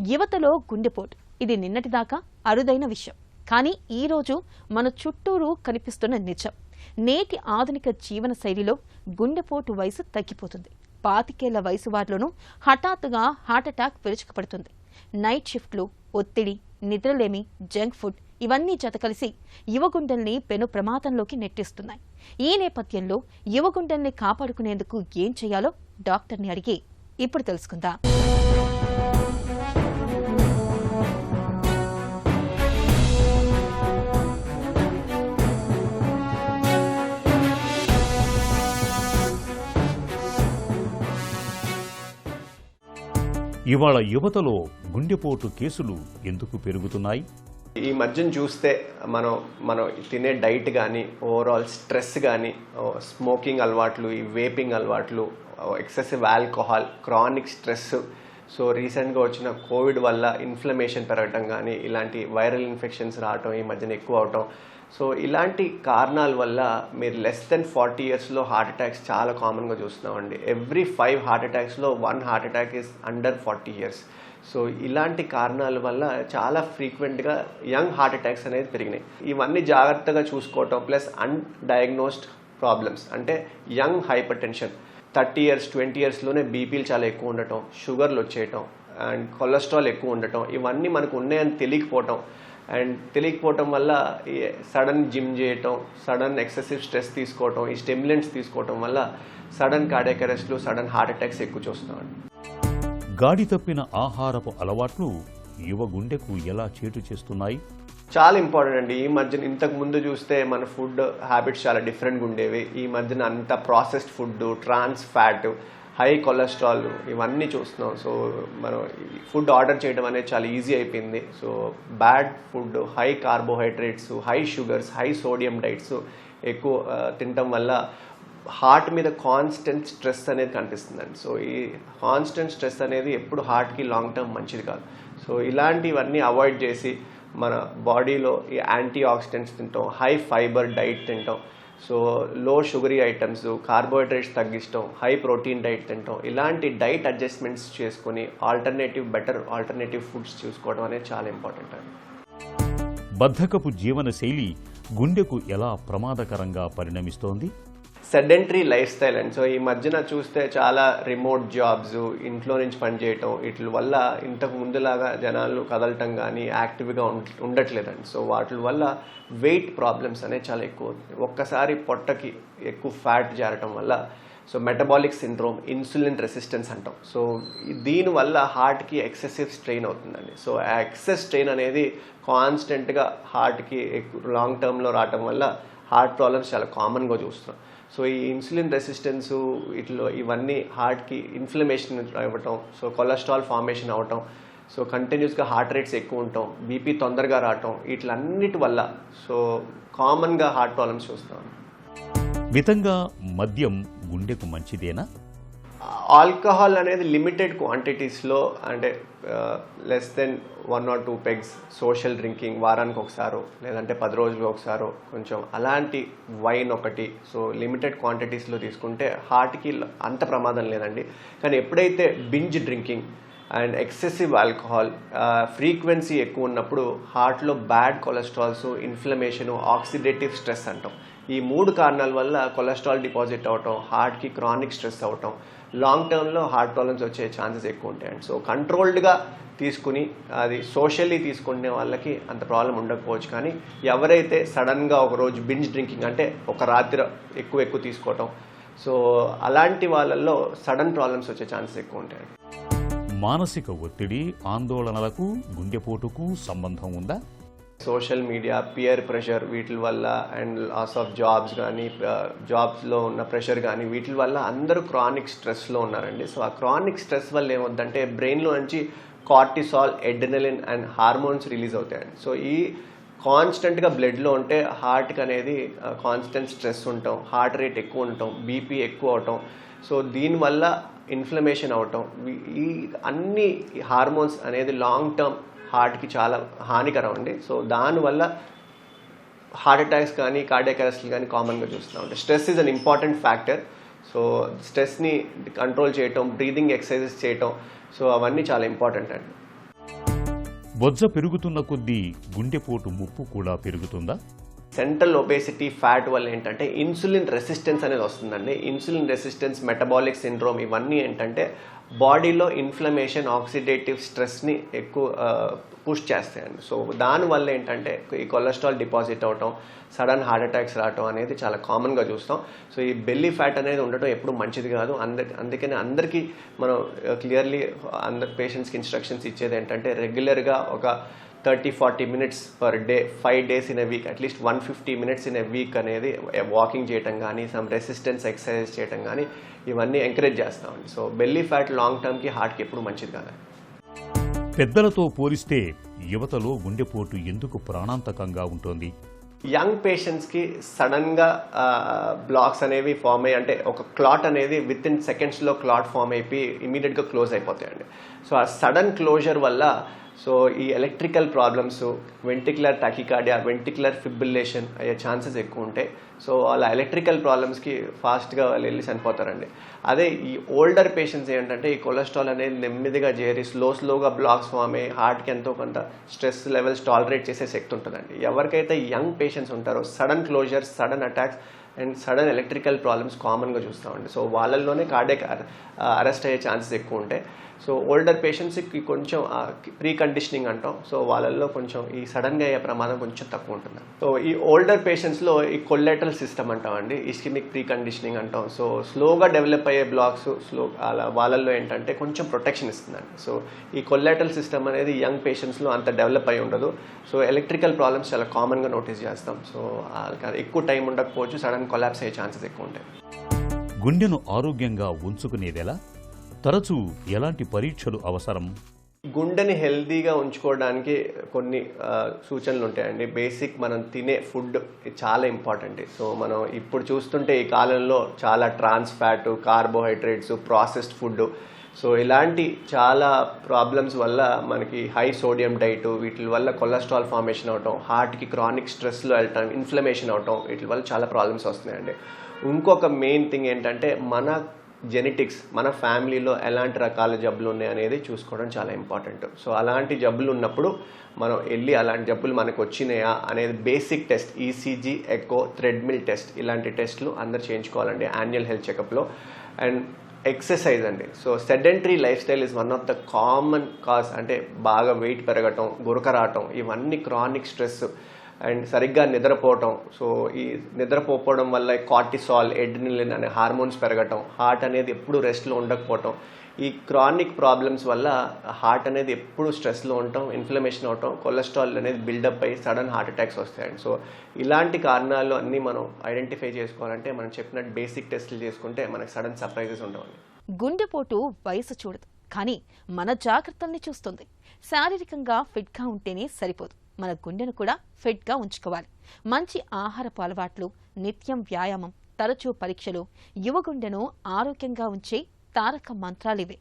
యువతలో గుండెపోటు ఇది నిన్నటిదాకా అరుదైన విషయం. కానీ ఈరోజు మన చుట్టూరు కనిపిస్తున్న నిజం. నేటి ఆధునిక జీవన శైలిలో గుండెపోటు వయసు తగ్గిపోతుంది. 25 ఏళ్ల వయసు వారిలోనూ హఠాత్తుగా హార్ట్అటాక్ విరుచుకుపడుతుంది. నైట్ షిఫ్ట్లు, ఒత్తిడి, నిద్రలేమి, జంక్ ఫుడ్ ఇవన్నీ జత కలిసి యువగుండెల్ని పెను ప్రమాదంలోకి నెట్టిస్తున్నాయి. ఈ నేపథ్యంలో యువగుండెల్ని కాపాడుకునేందుకు ఏం చేయాలో డాక్టర్ని అడిగి ఇప్పుడు తెలుసుకుందాం. ఇవాళ యువతలో గుండెపోటు కేసులు ఎందుకు పెరుగుతున్నాయి? ఈ మధ్యన చూస్తే మనం తినే డైట్ కానీ, ఓవరాల్ స్ట్రెస్ కానీ, స్మోకింగ్ అలవాట్లు, ఈ వేపింగ్ అలవాట్లు, excessive alcohol, chronic stress, so రీసెంట్గా వచ్చిన కోవిడ్ వల్ల ఇన్ఫ్లమేషన్ పెరగటం కానీ, ఇలాంటి వైరల్ ఇన్ఫెక్షన్స్ రావటం ఈ మధ్యన ఎక్కువ అవటం. సో ఇలాంటి కారణాల వల్ల మీరు లెస్ దెన్ 40 yearsలో హార్ట్ అటాక్స్ చాలా కామన్గా చూస్తున్నామండి. ఎవ్రీ 5 హార్ట్ అటాక్స్లో 1 heart attack is under 40 years. So ఇలాంటి కారణాల వల్ల చాలా ఫ్రీక్వెంట్గా యంగ్ హార్ట్ అటాక్స్ అనేది పెరిగినాయి. ఇవన్నీ జాగ్రత్తగా చూసుకోవటం ప్లస్ అన్డయాగ్నోస్డ్ ప్రాబ్లమ్స్ అంటే యంగ్ హైపర్ టెన్షన్, 30 years 20 yearsలోనే బీపీలు చాలా ఎక్కువ ఉండటం, షుగర్లు వచ్చేయటం అండ్ కొలెస్ట్రాల్ ఎక్కువ ఉండటం, ఇవన్నీ మనకు ఉన్నాయని తెలియకపోవటం వల్ల సడన్ జిమ్ చేయటం, సడన్ ఎక్సెసివ్ స్ట్రెస్ తీసుకోవటం, ఈ స్టిమ్యులెంట్స్ తీసుకోవటం వల్ల సడన్ కార్డియాక్ అరెస్ట్లు, సడన్ హార్ట్ అటాక్స్ ఎక్కువ చూస్తున్నాం. గాడి తప్పిన ఆహారపు అలవాట్లు యువ గుండెకు ఎలా చేటు చేస్తున్నాయి? చాలా ఇంపార్టెంట్ అండి. ఈ మధ్యన ఇంతకు ముందు చూస్తే మన ఫుడ్ హ్యాబిట్స్ చాలా డిఫరెంట్గా ఉండేవి. ఈ మధ్యన అంతా processed food, trans fat, high cholesterol ఇవన్నీ చూస్తున్నాం. సో మనం ఫుడ్ ఆర్డర్ చేయడం అనేది చాలా ఈజీ అయిపోయింది. So bad food, high carbohydrates, high sugars, high sodium diets ఎక్కువ తినటం వల్ల హార్ట్ మీద కాన్స్టెంట్ స్ట్రెస్ అనేది కనిపిస్తుందండి. సో ఈ కాన్స్టెంట్ స్ట్రెస్ అనేది ఎప్పుడు హార్ట్కి లాంగ్ టర్మ్ మంచిది కాదు. సో ఇలాంటివన్నీ అవాయిడ్ చేసి మన బాడీలో ఈ యాంటీ ఆక్సిడెంట్స్ తింటాం, హై ఫైబర్ డైట్ తింటాం, సో లో షుగరీ ఐటమ్స్, కార్బోహైడ్రేట్స్ తగ్గించడం, హై ప్రోటీన్ డైట్ తింటాం, ఇలాంటి డైట్ అడ్జస్ట్మెంట్స్ చేసుకుని బెటర్ ఆల్టర్నేటివ్ ఫుడ్స్ చూసుకోవడం అనేది చాలా ఇంపార్టెంట్ అండి. బద్ధకపు జీవన శైలి గుండెకు ఎలా ప్రమాదకరంగా పరిణమిస్తోంది? సెడెంటరీ లైఫ్ స్టైల్ అండి. సో ఈ మధ్యన చూస్తే చాలా రిమోట్ జాబ్స్, ఇంట్లో నుంచి పనిచేయటం, వీటి వల్ల ఇంతకు ముందులాగా జనాలు కదలటం కానీ యాక్టివ్గా ఉండట్లేదండి. సో వాటి వల్ల వెయిట్ ప్రాబ్లమ్స్ అనేది చాలా ఎక్కువ అవుతుంది. ఒక్కసారి పొట్టకి ఎక్కువ ఫ్యాట్ చేరటం వల్ల so metabolic syndrome, insulin resistance అంటాం. సో దీనివల్ల హార్ట్కి ఎక్సెసివ్ స్ట్రెయిన్ అవుతుందండి. సో ఆ ఎక్సెస్ స్ట్రెయిన్ అనేది కాన్స్టెంట్గా హార్ట్కి లాంగ్ టర్మ్లో రావటం వల్ల హార్ట్ ప్రాబ్లమ్స్ చాలా కామన్గా చూస్తున్నాం. సో ఈ ఇన్సులిన్ రెసిస్టెన్స్ ఇవన్నీ హార్ట్కి ఇన్ఫ్లమేషన్ ఇవ్వటం, సో కొలెస్ట్రాల్ ఫార్మేషన్ అవ్వటం, సో కంటిన్యూస్గా హార్ట్ రేట్స్ ఎక్కువ ఉండటం, బీపీ తొందరగా రావటం, వీటిలన్నిటి వల్ల సో కామన్గా హార్ట్ ప్రాబ్లమ్స్ చూస్తాం. మితంగా మద్యం గుండెకు మంచిదేనా? ఆల్కహాల్ అనేది లిమిటెడ్ క్వాంటిటీస్లో, అంటే less than 1 or 2 pegs, social drinking వారానికి ఒకసారో లేదంటే 10 రోజులకు ఒకసారో కొంచెం అలాంటి వైన్ ఒకటి, సో లిమిటెడ్ క్వాంటిటీస్లో తీసుకుంటే హార్ట్కి అంత ప్రమాదం లేదండి. కానీ ఎప్పుడైతే binge drinking and excessive alcohol frequency ఎక్కువ ఉన్నప్పుడు హార్ట్లో bad cholesterols, inflammation, oxidative stress అంటాం. ఈ 3 కారణాల వల్ల కొలెస్ట్రాల్ డిపాజిట్ అవ్వటం, హార్ట్కి క్రానిక్ స్ట్రెస్ అవ్వటం, లాంగ్ టర్మ్లో హార్ట్ ప్రాబ్లమ్స్ వచ్చే ఛాన్సెస్ ఎక్కువ ఉంటాయండి. సో కంట్రోల్డ్గా తీసుకుని అది సోషల్లీ తీసుకునే వాళ్ళకి అంత ప్రాబ్లం ఉండకపోవచ్చు. కానీ ఎవరైతే సడన్గా ఒకరోజు బింజ్ డ్రింకింగ్ అంటే ఒక రాత్రి ఎక్కువ తీసుకోవటం, సో అలాంటి వాళ్ళల్లో సడన్ ప్రాబ్లమ్స్ వచ్చే ఛాన్సెస్ ఎక్కువ ఉంటాయండి. మానసిక ఒత్తిడి, ఆందోళనలకు గుండెపోటుకు సంబంధం ఉందా? సోషల్ మీడియా, పియర్ ప్రెషర్ వీటి వల్ల అండ్ లాస్ ఆఫ్ జాబ్స్ కానీ, జాబ్స్లో ఉన్న ప్రెషర్ కానీ వీటి వల్ల అందరూ క్రానిక్ స్ట్రెస్లో ఉన్నారండి. సో ఆ క్రానిక్ స్ట్రెస్ వల్ల ఏమవుతుందంటే బ్రెయిన్లో నుంచి cortisol, adrenaline and hormones release అవుతాయండి. సో ఈ కాన్స్టెంట్గా బ్లడ్లో ఉంటే హార్ట్కి అనేది కాన్స్టెంట్ స్ట్రెస్ ఉండటం, హార్ట్ రేట్ ఎక్కువ ఉండటం, బీపీ ఎక్కువ అవటం, సో దీనివల్ల ఇన్ఫ్లమేషన్ అవటం, ఈ అన్ని హార్మోన్స్ అనేది లాంగ్ టర్మ్ హార్ట్కి చాలా హానికరం అండి. సో దానివల్ల హార్ట్ అటాక్స్ కానీ కార్డియాక్ అరెస్ట్లు కానీ కామన్గా చూస్తూ ఉంటాయి. Stress is an important factor. So స్ట్రెస్ని కంట్రోల్ చేయటం, బ్రీదింగ్ ఎక్సర్సైజెస్ చేయటం, సో అవన్నీ చాలా ఇంపార్టెంట్ అండి. బొజ్జ పెరుగుతున్న కొద్దీ గుండెపోటు ముప్పు కూడా పెరుగుతుందా? సెంట్రల్ ఒబేసిటీ ఫ్యాట్ వల్ల ఏంటంటే ఇన్సులిన్ రెసిస్టెన్స్ అనేది వస్తుందండి. ఇన్సులిన్ రెసిస్టెన్స్, మెటబాలిక్ సిండ్రోమ్ ఇవన్నీ ఏంటంటే బాడీలో ఇన్ఫ్లమేషన్, ఆక్సిడేటివ్ స్ట్రెస్ని ఎక్కువ పుష్ చేస్తాయండి. సో దానివల్ల ఏంటంటే ఈ కొలెస్ట్రాల్ డిపాజిట్ అవటం, సడన్ హార్ట్ అటాక్స్ రావటం అనేది చాలా కామన్గా చూస్తాం. సో ఈ బెల్లీ ఫ్యాట్ అనేది ఉండటం ఎప్పుడు మంచిది కాదు. అందుకని అందరికీ మనం క్లియర్లీ అందరి పేషెంట్స్కి ఇన్స్ట్రక్షన్స్ ఇచ్చేది ఏంటంటే రెగ్యులర్గా ఒక 30-40 minutes per day 5 days in a week, at least 150 minutes in a week అనేది వాకింగ్ చేయటం కానీ, సమ్ రెసిస్టెన్స్ ఎక్సర్సైజ్ చేయటం కానీ ఇవన్నీ ఎంకరేజ్ చేస్తామండి. సో బెల్లీ ఫ్యాట్ లాంగ్ టర్మ్కి హార్ట్కి ఎప్పుడు మంచిది కాదు. పెద్దలతో పోలిస్తే యువతలో గుండెపోటు ఎందుకు ప్రాణాంతకంగా ఉంటుంది? యంగ్ పేషెంట్స్కి సడన్గా బ్లాక్స్ అనేవి ఫామ్ అయ్యి, అంటే ఒక క్లాట్ అనేది విత్ ఇన్ సెకండ్స్లో క్లాట్ ఫామ్ అయిపోయి ఇమీడియట్గా క్లోజ్ అయిపోతాయండి. సో ఆ సడన్ క్లోజర్ వల్ల సో ఈ electrical problems, ventricular tachycardia, ventricular fibrillation అయ్యే ఛాన్సెస్ ఎక్కువ ఉంటాయి. సో అలా ఎలక్ట్రికల్ ప్రాబ్లమ్స్కి ఫాస్ట్గా వాళ్ళు వెళ్ళి చనిపోతారండి. అదే ఈ ఓల్డర్ పేషెంట్స్ ఏంటంటే ఈ కొలెస్ట్రాల్ అనేది నెమ్మదిగా చేరి స్లోగా బ్లాక్స్ ఫామ్ అయ్యి హార్ట్కి ఎంతో కొంత స్ట్రెస్ లెవెల్స్ టాలరేట్ చేసే శక్తి ఉంటుందండి. ఎవరికైతే యంగ్ పేషెంట్స్ ఉంటారో sudden closures, sudden attacks and sudden electrical problems కామన్గా చూస్తామండి. సో వాళ్ళల్లోనే కార్డియాక్ అరెస్ట్ అయ్యే ఛాన్సెస్ ఎక్కువ ఉంటాయి. సో ఓల్డర్ పేషెంట్స్కి కొంచెం ప్రీ కండిషనింగ్ అంటాం. సో వాళ్ళల్లో కొంచెం ఈ సడన్గా అయ్యే ప్రమాదం కొంచెం తక్కువ ఉంటుంది. సో ఈ ఓల్డర్ పేషెంట్స్లో ఈ కొల్లెటరల్ సిస్టమ్ అంటామండి, ఇస్కిమిక్ ప్రీ కండిషనింగ్ అంటాం. సో స్లోగా డెవలప్ అయ్యే బ్లాక్స్ అలా వాళ్ళల్లో ఏంటంటే కొంచెం ప్రొటెక్షన్ ఇస్తుందండి. సో ఈ కొల్లెటరల్ సిస్టమ్ అనేది యంగ్ పేషెంట్స్లో అంత డెవలప్ అయి ఉండదు. సో ఎలక్ట్రికల్ ప్రాబ్లమ్స్ చాలా కామన్గా నోటీస్ చేస్తాం. సో ఎక్కువ టైం ఉండకపోవచ్చు, సడన్ కొలాప్స్ అయ్యే ఛాన్సెస్ ఎక్కువ ఉంటాయి. గుండెను ఆరోగ్యంగా ఉంచుకునేదెలా? తరచూ ఎలాంటి పరీక్షలు అవసరం? గుండెని హెల్తీగా ఉంచుకోవడానికి కొన్ని సూచనలు ఉంటాయండి. బేసిక్ మనం తినే ఫుడ్ చాలా ఇంపార్టెంట్. సో మనం ఇప్పుడు చూస్తుంటే ఈ కాలంలో చాలా trans fat, carbohydrates, processed food, so ఇలాంటి చాలా ప్రాబ్లమ్స్ వల్ల మనకి హై సోడియం డైట్, వీటి వల్ల కొలెస్ట్రాల్ ఫార్మేషన్ అవటం, హార్ట్కి క్రానిక్ స్ట్రెస్లో వెళ్ళటం, ఇన్ఫ్లమేషన్ అవటం, వీటి వల్ల చాలా ప్రాబ్లమ్స్ వస్తున్నాయండి. ఇంకొక మెయిన్ థింగ్ ఏంటంటే మన జెనెటిక్స్, మన ఫ్యామిలీలో ఎలాంటి రకాల జబ్బులు ఉన్నాయి అనేది చూసుకోవడం చాలా ఇంపార్టెంట్. సో అలాంటి జబ్బులు ఉన్నప్పుడు మనం వెళ్ళి అలాంటి జబ్బులు మనకు వచ్చినాయా అనేది basic test, ECG, echo, treadmill test, ఇలాంటి టెస్టులు అందరు చేయించుకోవాలండి యాన్యువల్ హెల్త్ చెకప్లో. అండ్ ఎక్సర్సైజ్ అండి. So sedentary life style is one of the common cause. అంటే బాగా వెయిట్ పెరగటం, గురక రావటం, ఇవన్నీ క్రానిక్ స్ట్రెస్ అండ్ సరిగ్గా నిద్రపోవటం. సో ఈ నిద్రపోవడం వల్ల కార్టిసాల్, ఎడ్రినలిన్ అనే హార్మోన్స్ పెరగటం, హార్ట్ అనేది ఎప్పుడు రెస్ట్లో ఉండకపోవటం, ఈ క్రానిక్ ప్రాబ్లమ్స్ వల్ల హార్ట్ అనేది ఎప్పుడు స్ట్రెస్లో ఉండటం, ఇన్ఫ్లమేషన్ అవటం, కొలెస్ట్రాల్ అనేది బిల్డప్ అయ్యి సడన్ హార్ట్ అటాక్స్ వస్తాయండి. సో ఇలాంటి కారణాలు అన్నీ మనం ఐడెంటిఫై చేసుకోవాలంటే మనం చెప్పినట్టు బేసిక్ టెస్టులు చేసుకుంటే మనకు సడన్ సర్ప్రైజెస్ ఉండవండి. గుండెపోటు వయసు చూడదు, కానీ మన జాగ్రత్తల్ని చూస్తుంది. శారీరకంగా ఫిట్గా ఉంటేనే సరిపోదు, మన గుండెను కూడా ఫిట్గా ఉంచుకోవాలి. మంచి ఆహారపు అలవాట్లు, నిత్యం వ్యాయామం, తరచూ పరీక్షలు యువ గుండెను ఆరోగ్యంగా ఉంచే తారక మంత్రాలివే.